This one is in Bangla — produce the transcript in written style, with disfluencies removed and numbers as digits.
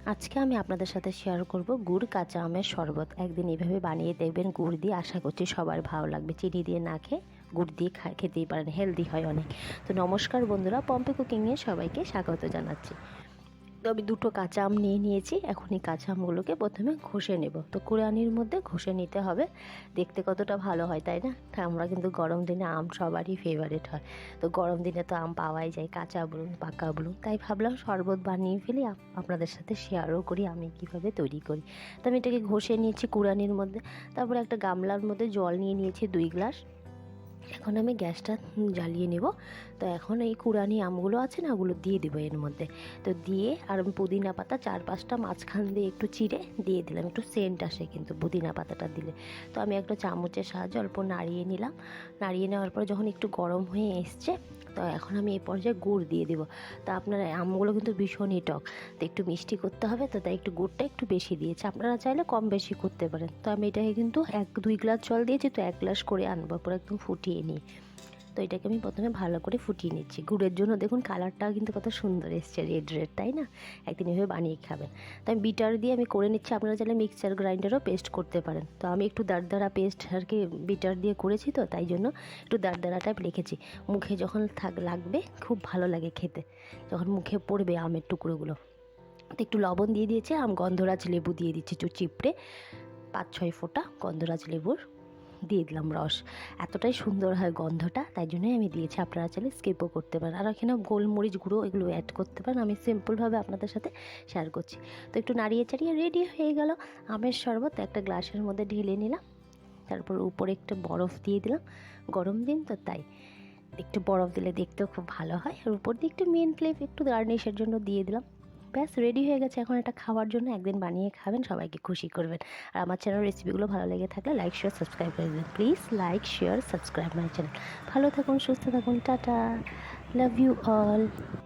আজকে আমি আপনাদের সাথে শেয়ার করব গুড় কাঁচা আমের শরবত। একদিন এইভাবে বানিয়ে দেখবেন, গুড় দিয়ে। আশা করছি সবার ভালো লাগবে। চিনি দিয়ে না খেয়ে গুড় দিয়ে খেতেই পারেন, হেলদি হয় অনেক। তো নমস্কার বন্ধুরা, পম্পি কুকিংয়ে সবাইকে স্বাগত জানাচ্ছি। তো আমি দুটো কাঁচা আম নিয়ে নিয়েছি। এখন এই কাঁচা আমগুলোকে প্রথমে ঘষে নেব। তো কুড়ানির মধ্যে ঘষে নিতে হবে। দেখতে কতটা ভালো হয়, তাই না? তা আমরা কিন্তু গরম দিনে আম সবারই ফেভারিট হয়। তো গরম দিনে তো আম পাওয়াই যায়, কাঁচা বলুন পাকা বলুন। তাই ভাবলাম শরবত বানিয়ে ফেলি, আপনাদের সাথে শেয়ারও করি আমি কীভাবে তৈরি করি। তো আমি এটাকে ঘষে নিয়েছি কুড়ানির মধ্যে। তারপরে একটা গামলার মধ্যে জল নিয়ে নিয়েছি 2 গ্লাস। এখন আমি গ্যাসটা জ্বালিয়ে নেব। তো এখন এই কুড়ানি আমগুলো আছে না, ওগুলো দিয়ে দেবো এর মধ্যে। তো দিয়ে আর আমি পুদিনা পাতা 4-5টা মাঝখান দিয়ে একটু চিড়ে দিয়ে দিলাম। একটু সেন্ট আসে কিন্তু পুদিনা পাতাটা দিলে। তো আমি একটা চামচের সাহায্যে অল্প নাড়িয়ে নিলাম। নাড়িয়ে নেওয়ার পর যখন একটু গরম হয়ে এসছে, তো এখন আমি এই পর্যায়ে গুড় দিয়ে দেবো। তো আপনার আমগুলো কিন্তু ভীষণই টক, তো একটু মিষ্টি করতে হবে। তো তাই একটু গুড়টা একটু বেশি দিয়েছি, আপনারা চাইলে কম বেশি করতে পারেন। তো আমি এটাকে কিন্তু 1-2 গ্লাস জল দিয়েছি, তো 1 গ্লাস করে আনবো, পুরো একদম ফুটিয়ে নিই। তো এটাকে আমি প্রথমে ভালো করে ফুটিয়ে নিচ্ছি। গুড়ের জন্য দেখুন কালারটাও কিন্তু কত সুন্দর এসছে, রেড রেড, তাই না? একদিন এভাবে বানিয়ে খাবেন। তো আমি বিটার দিয়ে আমি করে নিচ্ছি, আপনারা চাইলে মিক্সচার গ্রাইন্ডারও পেস্ট করতে পারেন। তো আমি একটু দারদারা পেস্ট আর কি বিটার দিয়ে করেছি, তো তাই জন্য একটু দারদারা টাইপ রেখেছি। মুখে যখন লাগবে খুব ভালো লাগে খেতে, যখন মুখে পড়বে আমের টুকরোগুলো। তো একটু লবণ দিয়ে দিয়েছি, গন্ধরাজ লেবু দিয়ে দিচ্ছি একটু চিপড়ে, 5-6 ফোঁটা গন্ধরাজ লেবুর দিয়ে দিলাম রস। এতটাই সুন্দর হয় গন্ধটা, তাই জন্যই আমি দিয়েছি। আপনারা চাইলে স্কিপও করতে পারেন। আর এখানে গোলমরিচ গুঁড়ো এগুলো অ্যাড করতে পারেন, আমি সিম্পলভাবে আপনাদের সাথে শেয়ার করছি। তো একটু নাড়িয়ে চাড়িয়ে রেডি হয়ে গেল আমের শরবত। একটা গ্লাসের মধ্যে ঢেলে নিলাম। তারপর উপরে একটু বরফ দিয়ে দিলাম, গরম দিন তো তাই একটু বরফ দিলে দেখতেও খুব ভালো হয়। আর উপর দিয়ে একটু মেন ফ্লেভ একটু গার্নিশের জন্য দিয়ে দিলাম। ব্যাস রেডি হয়ে গেছে। এখন এটা খাওয়ার জন্য একদিন বানিয়ে খাবেন, সবাইকে খুশি করবেন। আর আমার চ্যানেল রেসিপিগুলো ভালো লেগে থাকলে লাইক শেয়ার সাবস্ক্রাইব করে দেবেন please. Like share subscribe my channel. ভালো থাকুন, সুস্থ থাকুন, টাটা, লাভ ইউ অল।